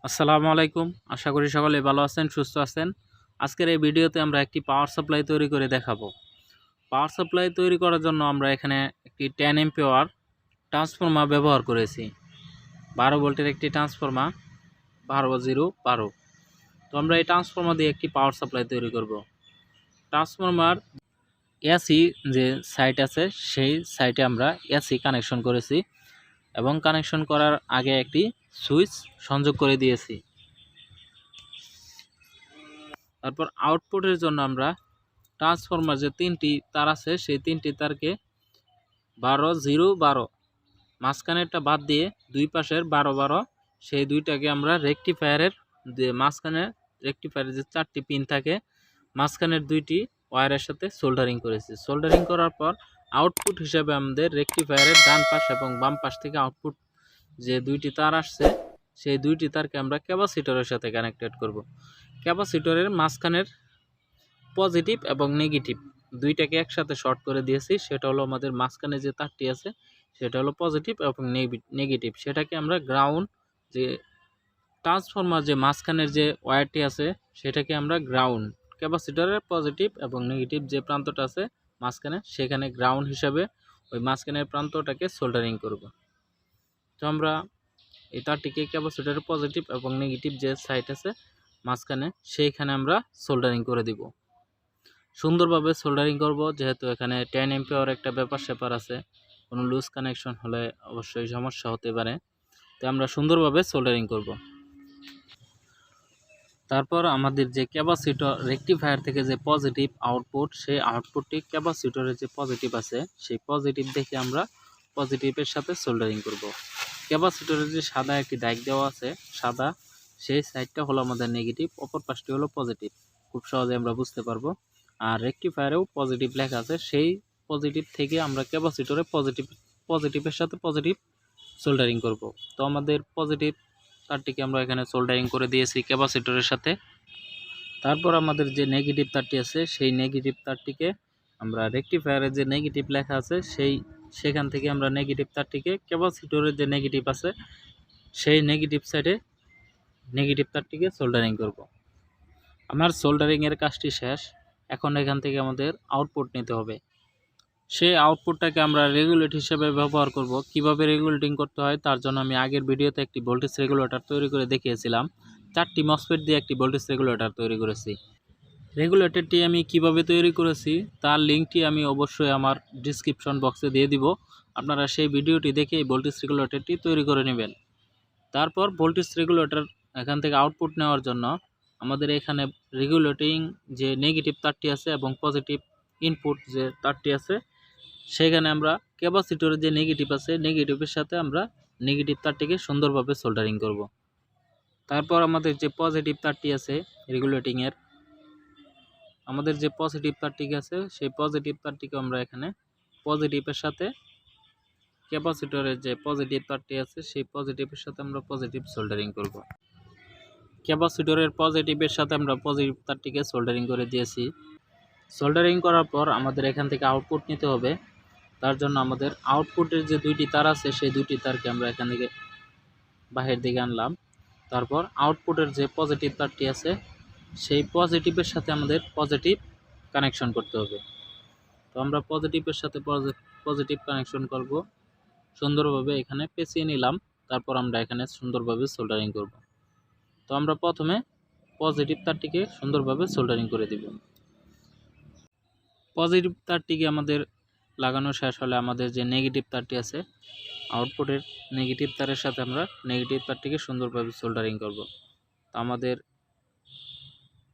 আসসালামু আলাইকুম। আশা করি সকলে ভালো আছেন, সুস্থ আছেন। আজকের এই ভিডিওতে আমরা একটি পাওয়ার সাপ্লাই তৈরি করে দেখাবো। পাওয়ার সাপ্লাই তৈরি করার জন্য আমরা এখানে একটি 10 এম্পিয়ার ট্রান্সফরমার ব্যবহার করেছি। 12 ভোল্টের একটি ট্রান্সফরমার, 12 তো আমরা এই ট্রান্সফরমার দিয়ে একটি পাওয়ার সাপ্লাই তৈরি করব। ট্রান্সফরমার এসি যে সাইট আছে সেই সাইটে আমরা এসি কানেকশন করেছি এবং কানেকশন করার আগে একটি সুইচ সংযোগ করে দিয়েছি। তারপর আউটপুটের জন্য আমরা ট্রান্সফরমার যে 3টি তার আছে সেই 3টি তারকে 12 মাঝখানেরটা বাদ দিয়ে দুই পাশের 12 সেই দুইটাকে আমরা রেকটিফায়ারের মাঝখানে রেকটিফায়ারের যে 4টি পিন থাকে মাঝখানের দুইটি ওয়্যারের সাথে সোল্ডারিং করেছি। সোল্ডারিং করার পর আউটপুট হিসাবে আমাদের রেকটিফায়ারের ডান পাশ এবং বাম পাশ থেকে আউটপুট যে দুইটি তার আসছে সেই দুইটি তারকে আমরা ক্যাপাসিটরের সাথে কানেক্টেড করব। ক্যাপাসিটরের মাঝখানের পজিটিভ এবং নেগেটিভ দুইটাকে একসাথে শর্ট করে দিয়েছি। সেটা হলো আমাদের মাঝখানে যে তারটি আছে সেটা হলো পজিটিভ এবং নেগেটিভ, সেটাকে আমরা গ্রাউন্ড, যে ট্রান্সফরমার যে মাঝখানের যে ওয়্যারটি আছে সেটাকে আমরা গ্রাউন্ড, ক্যাপাসিটরের পজিটিভ এবং নেগেটিভ যে প্রান্তটা আছে মাঝখানে সেখানে গ্রাউন্ড হিসাবে ওই মাঝখানের প্রান্তটাকে সোল্ডারিং করব। তো আমরা এই তারটিকে ক্যাপাসিটরের পজিটিভ এবং নেগেটিভ যে সাইড আছে মাঝখানে সেইখানে আমরা সোল্ডারিং করে দিব। সুন্দরভাবে সোল্ডারিং করব, যেহেতু এখানে 10 এম্পিয়ার একটা ব্যাপার আছে, কোনো লুজ কানেকশন হলে অবশ্যই সমস্যা হতে পারে। তো আমরা সুন্দরভাবে সোল্ডারিং করব। তারপর আমাদের যে ক্যাপাসিটর রেকটিফায়ার থেকে যে পজিটিভ আউটপুট, সেই আউটপুটটি ক্যাপাসিটরের যে পজিটিভ আছে সেই পজিটিভ দেখে আমরা পজিটিভের সাথে সোল্ডারিং করব। ক্যাপাসিটরের যে সাদা একটি দাগ দেওয়া আছে সাদা, সেই সাইডটা হলো আমাদের নেগেটিভ, অপর পাশটি হলো পজিটিভ। খুব সহজে আমরা বুঝতে পারবো। আর রেকটিফায়ারেও পজিটিভ লেখা আছে, সেই পজিটিভ থেকে আমরা ক্যাপাসিটরে পজিটিভের সাথে পজিটিভ সোল্ডারিং করব। তো আমাদের পজিটিভ তারটিকে আমরা এখানে সোল্ডারিং করে দিয়েছি ক্যাপাসিটরের সাথে। তারপর আমাদের যে নেগেটিভ তারটি আছে সেই নেগেটিভ তারটিকে আমরা রেকটিফায়ারের যে নেগেটিভ লেখা আছে সেখান থেকে আমরা নেগেটিভ তারটিকে ক্যাপাসিটরের যে নেগেটিভ আছে সেই নেগেটিভ সাইডে নেগেটিভ তারটিকে সোল্ডারিং করব। আমার সোল্ডারিংয়ের কাজটি শেষ। এখন এখান থেকে আমাদের আউটপুট নিতে হবে। সেই আউটপুটটাকে আমরা রেগুলেট হিসেবে ব্যবহার করব। কিভাবে রেগুলেটিং করতে হয় তার জন্য আমি আগের ভিডিওতে একটি ভোল্টেজ রেগুলেটর তৈরি করে দেখিয়েছিলাম। 4টি মসফেট দিয়ে একটি ভোল্টেজ রেগুলেটর তৈরি করেছি। রেগুলেটরটি আমি কিভাবে তৈরি করেছি তার লিঙ্কটি আমি অবশ্যই আমার ডিসক্রিপশন বক্সে দিয়ে দিব। আপনারা সেই ভিডিওটি দেখে এই ভোল্টেজ রেগুলেটরটি তৈরি করে নেবেন। তারপর ভোল্টেজ রেগুলেটর এখান থেকে আউটপুট নেওয়ার জন্য আমাদের এখানে রেগুলেটিং যে নেগেটিভ তারটি আছে এবং পজিটিভ ইনপুট যে তারটি আছে সেখানে আমরা ক্যাপাসিটরের যে নেগেটিভ আছে নেগেটিভের সাথে আমরা নেগেটিভ তারটিকে সুন্দরভাবে সোল্ডারিং করব। তারপর আমাদের যে পজিটিভ তারটি আছে রেগুলেটিংয়ের, আমাদের যে পজিটিভ তারটি আছে সেই পজিটিভ তারটিকে আমরা এখানে পজিটিভের সাথে ক্যাপাসিটরের যে পজিটিভ তারটি আছে সেই পজিটিভের সাথে আমরা পজিটিভ সোল্ডারিং করব। ক্যাপাসিটরের পজিটিভের সাথে আমরা পজিটিভ তারটিকে সোল্ডারিং করে দিয়েছি। সোল্ডারিং করার পর আমাদের এখান থেকে আউটপুট নিতে হবে। তার জন্য আমাদের আউটপুটের যে দুইটি তার আছে সেই দুইটি তারকে আমরা এখান থেকে বাহির দিকে আনলাম। তারপর আউটপুটের যে পজিটিভ তারটি আছে সেই পজিটিভের সাথে আমাদের পজিটিভ কানেকশন করতে হবে। তো আমরা পজিটিভের সাথে পজিটিভ কানেকশন করব। সুন্দরভাবে এখানে পেঁচিয়ে নিলাম। তারপর আমরা এখানে সুন্দরভাবে সোল্ডারিং করব। তো আমরা প্রথমে পজিটিভ তারটিকে সুন্দরভাবে সোল্ডারিং করে দিব। পজিটিভ তারটিকে আমাদের লাগানো শেষ হলে আমাদের যে নেগেটিভ তারটি আছে আউটপুটের নেগেটিভ তারের সাথে আমরা নেগেটিভ তারটিকে সুন্দরভাবে সোল্ডারিং করব। তো আমাদের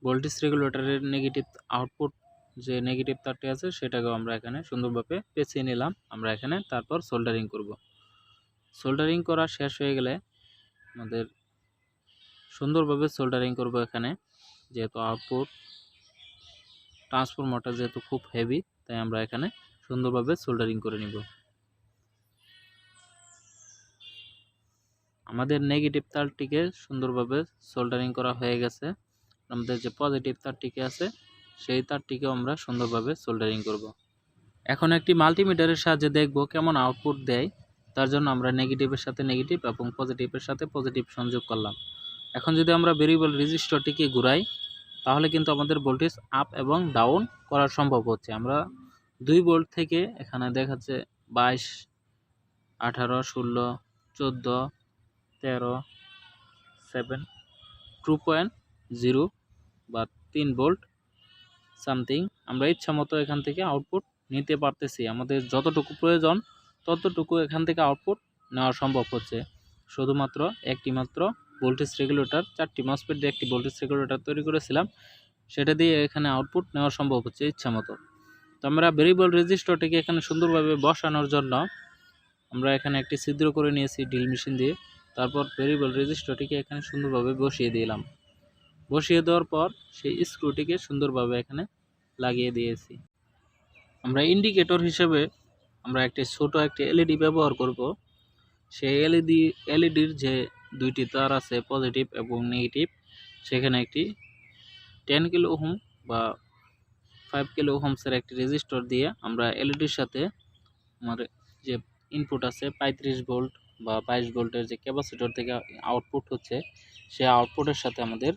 ভোল্টেজ রেগুলেটরের নেগেটিভ আউটপুট যে নেগেটিভ তারটি আছে সেটাকেও আমরা এখানে সুন্দরভাবে পেঁচিয়ে নিলাম। আমরা এখানে তারপর সোল্ডারিং করব। সোল্ডারিং করা শেষ হয়ে গেলে আমাদের সুন্দরভাবে সোল্ডারিং করব এখানে, যেহেতু আউটপুট ট্রান্সফরমারটা যেহেতু খুব হেভি তাই আমরা এখানে সুন্দরভাবে সোল্ডারিং করে নিব। আমাদের নেগেটিভ তারটিকে সুন্দরভাবে সোল্ডারিং করা হয়ে গেছে। আমাদের যে পজিটিভ তারটিকে আছে সেই তারটিকেও আমরা সুন্দরভাবে সোল্ডারিং করব। এখন একটি মাল্টিমিটারের সাহায্যে দেখব কেমন আউটপুট দেয়। তার জন্য আমরা নেগেটিভের সাথে নেগেটিভ এবং পজিটিভের সাথে পজিটিভ সংযোগ করলাম। এখন যদি আমরা ভেরিয়েবল রেজিস্টরটিকে ঘুরাই তাহলে কিন্তু আমাদের ভোল্টেজ আপ এবং ডাউন করা সম্ভব হচ্ছে। আমরা 2 ভোল্ট থেকে এখানে দেখাচ্ছে 22, 18, 16, 14, 13, 7, 2.0 বা 3 ভোল্ট সামথিং আমরা ইচ্ছা মতো এখান থেকে আউটপুট নিতে পারতেছি। আমাদের যতটুকু প্রয়োজন ততটুকু এখান থেকে আউটপুট নেওয়া সম্ভব হচ্ছে। শুধুমাত্র একটি মাত্র ভোল্টেজ রেগুলেটর, 4টি মসফেট দিয়ে একটি ভোল্টেজ রেগুলেটর তৈরি করেছিলাম, সেটা দিয়ে এখানে আউটপুট নেওয়া সম্ভব হচ্ছে ইচ্ছা মতো। তো আমরা ভেরিয়েবল রেজিস্টরটিকে এখানে সুন্দরভাবে বসানোর জন্য আমরা এখানে একটি ছিদ্র করে নিয়েছি ড্রিল মেশিন দিয়ে। তারপর ভেরিয়েবল রেজিস্টরটিকে এখানে সুন্দরভাবে বসিয়ে দিলাম। বসিয়ে দেওয়ার পর সেই স্ক্রুটিকে সুন্দরভাবে এখানে লাগিয়ে দিয়েছি। আমরা ইন্ডিকেটর হিসেবে আমরা একটি ছোট একটি এলইডি ব্যবহার করব। সেই এলইডির যে 2টি তার আছে পজিটিভ এবং নেগেটিভ, সেখানে একটি 10 কিলো ওহম বা 5 কিলো ওহমসের একটি রেজিস্টর দিয়ে আমরা এলইডির সাথে আমার যে ইনপুট আছে 35 ভোল্ট বা 22 ভোল্টের যে ক্যাপাসিটর থেকে আউটপুট হচ্ছে, সেই আউটপুটের সাথে আমাদের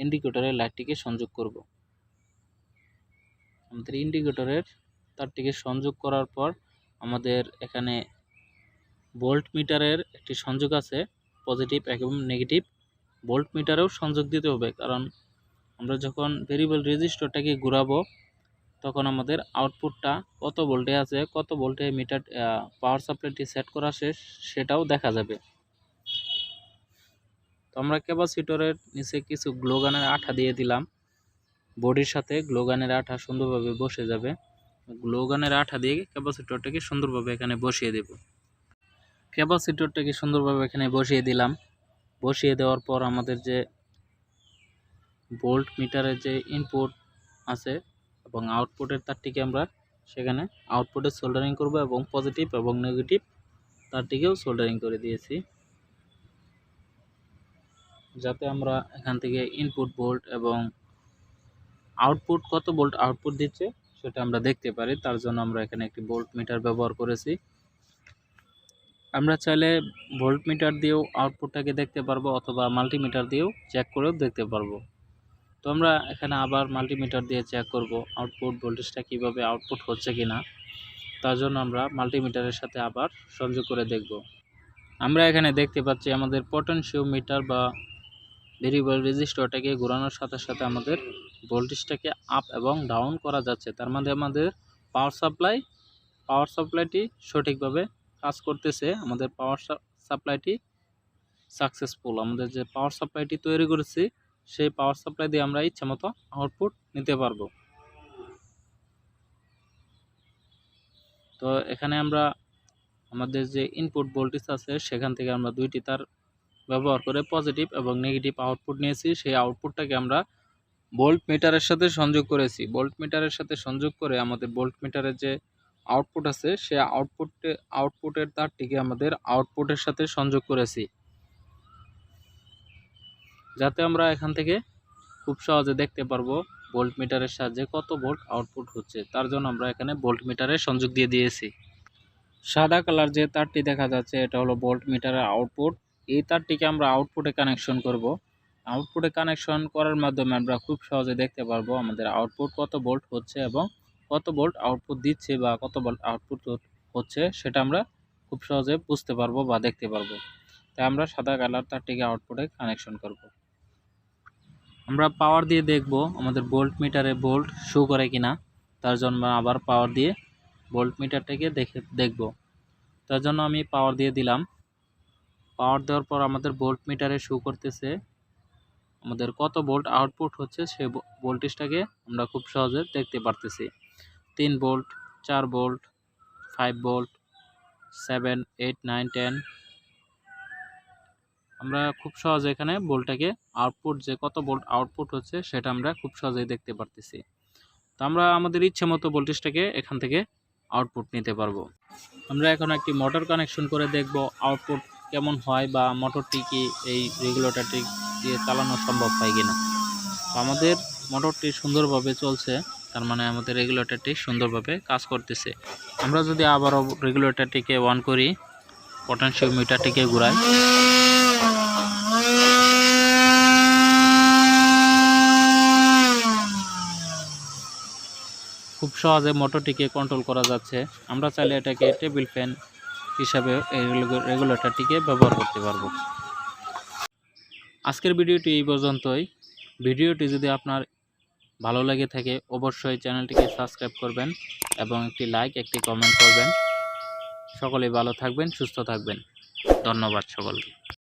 ইন্ডিকেটরের লাইটটিকে সংযোগ করব। আমাদের ইন্ডিকেটরের তারটিকে সংযোগ করার পর আমাদের এখানে ভোল্ট মিটারের একটি সংযোগ আছে, পজিটিভ এবং নেগেটিভ। ভোল্ট মিটারেও সংযোগ দিতে হবে, কারণ আমরা যখন ভেরিয়েবল রেজিস্টরটাকে ঘোরাবো তখন আমাদের আউটপুটটা কত ভোল্টে আছে, কত ভোল্টে মিটার পাওয়ার সাপ্লাইটি সেট করা শেষ সেটাও দেখা যাবে। তো আমরা ক্যাপাসিটরের নিচে কিছু গ্লোগানের আঠা দিয়ে দিলাম। বডির সাথে গ্লোগানের আঠা সুন্দরভাবে বসে যাবে। গ্লোগানের আঠা দিয়ে ক্যাপাসিটরটাকে সুন্দরভাবে এখানে বসিয়ে দেব। ক্যাপাসিটরটাকে সুন্দরভাবে এখানে বসিয়ে দিলাম। বসিয়ে দেওয়ার পর আমাদের যে ভোল্ট মিটারের যে ইনপুট আছে এবং আউটপুটের তারটিকে আমরা সেখানে আউটপুটে সোল্ডারিং করব এবং পজিটিভ এবং নেগেটিভ তারটিকেও সোল্ডারিং করে দিয়েছি, যাতে আমরা এখান থেকে ইনপুট ভোল্ট এবং আউটপুট কত ভোল্ট আউটপুট দিচ্ছে সেটা আমরা দেখতে পারি। তার জন্য আমরা এখানে একটি ভোল্ট মিটার ব্যবহার করেছি। আমরা চাইলে ভোল্ট মিটার দিয়েও আউটপুটটাকে দেখতে পারবো অথবা মাল্টিমিটার দিয়েও চেক করেও দেখতে পারবো। তো আমরা এখানে আবার মাল্টিমিটার দিয়ে চেক করব আউটপুট ভোল্টেজটা কিভাবে আউটপুট হচ্ছে কিনা। তার জন্য আমরা মাল্টিমিটারের সাথে আবার সংযোগ করে দেখব। আমরা এখানে দেখতে পাচ্ছি আমাদের পটেনশিওমিটার বা ভেরিয়েবল রেজিস্টরটাকে ঘোরানোর সাথে সাথে আমাদের ভোল্টেজটাকে আপ এবং ডাউন করা যাচ্ছে। তার মানে আমাদের পাওয়ার সাপ্লাইটি সঠিকভাবে কাজ করতেছে। আমাদের পাওয়ার সাপ্লাইটি সাকসেসফুল। আমাদের যে পাওয়ার সাপ্লাইটি তৈরি করেছি সেই পাওয়ার সাপ্লাই দিয়ে আমরা ইচ্ছামতো আউটপুট নিতে পারবো। তো এখানে আমরা আমাদের যে ইনপুট ভোল্টেজ আছে সেখান থেকে আমরা 2টি তার ব্যবহার করে পজিটিভ এবং নেগেটিভ আউটপুট নিয়েছি। সেই আউটপুটটাকে আমরা ভোল্ট মিটারের সাথে সংযোগ করেছি। ভোল্ট মিটারের সাথে সংযোগ করে আমাদের ভোল্ট মিটারের যে আউটপুট আছে সেই আউটপুটের তারটিকে আমাদের আউটপুটের সাথে সংযোগ করেছি, যাতে আমরা এখান থেকে খুব সহজে দেখতে পারবো ভোল্ট মিটারের সাহায্যে কত ভোল্ট আউটপুট হচ্ছে। তার জন্য আমরা এখানে ভোল্ট মিটারের সংযোগ দিয়ে দিয়েছি। সাদা কালার যে তারটি দেখা যাচ্ছে এটা হলো ভোল্ট মিটারের আউটপুট। এই তারটিকে আমরা আউটপুটে কানেকশন করব। আউটপুটে কানেকশন করার মাধ্যমে আমরা খুব সহজে দেখতে পারবো আমাদের আউটপুট কত ভোল্ট হচ্ছে এবং কত ভোল্ট আউটপুট দিচ্ছে বা কত ভোল্ট আউটপুট হচ্ছে সেটা আমরা খুব সহজে বুঝতে পারবো বা দেখতে পারবো। তাই আমরা সাদা কালার তারটিকে আউটপুটে কানেকশন করব। আমরা পাওয়ার দিয়ে দেখব আমাদের ভোল্ট মিটারে ভোল্ট শো করে কিনা। তার জন্য আবার পাওয়ার দিয়ে ভোল্ট মিটারটাকে দেখব। তার জন্য আমি পাওয়ার দিয়ে দিলাম। পাওয়ার দেওয়ার পর আমাদের ভোল্ট মিটারে শো করতেছে আমাদের কত ভোল্ট আউটপুট হচ্ছে, সেই ভোল্টেজটাকে আমরা খুব সহজে দেখতে পারতেছি। 3 ভোল্ট, 4 ভোল্ট, 5 ভোল্ট, 7, 8, 9, 10। আমরা খুব সহজে এখানে ভোল্টটাকে আউটপুট যে কত ভোল্ট আউটপুট হচ্ছে সেটা আমরা খুব সহজেই দেখতে পারতেছি। তো আমরা আমাদের ইচ্ছে মতো ভোল্টেজটাকে এখান থেকে আউটপুট নিতে পারবো। আমরা এখন একটি মোটর কানেকশন করে দেখব আউটপুট কেমন হয় বা মোটরটি কি এই রেগুলেটরটি দিয়ে চালানো সম্ভব হয় কিনা। তো আমাদের মোটরটি সুন্দরভাবে চলছে, তার মানে আমাদের রেগুলেটরটি সুন্দরভাবে কাজ করতেছে। আমরা যদি আবারও রেগুলেটরটিকে অন করি, পটেনশিওমিটারটিকে ঘুরাই, খুব সহজে মোটরটিকে কন্ট্রোল করা যাচ্ছে। আমরা চাইলে এটাকে টেবিল ফ্যান হিসাবে এই রেগুলেটরটিকে ব্যবহার করতে পারবো। আজকের ভিডিওটি এই পর্যন্তই। ভিডিওটি যদি আপনার ভালো লেগে থাকে অবশ্যই চ্যানেলটিকে সাবস্ক্রাইব করবেন এবং একটি লাইক একটি কমেন্ট করবেন। সকলেই ভালো থাকবেন, সুস্থ থাকবেন। ধন্যবাদ সকলকে।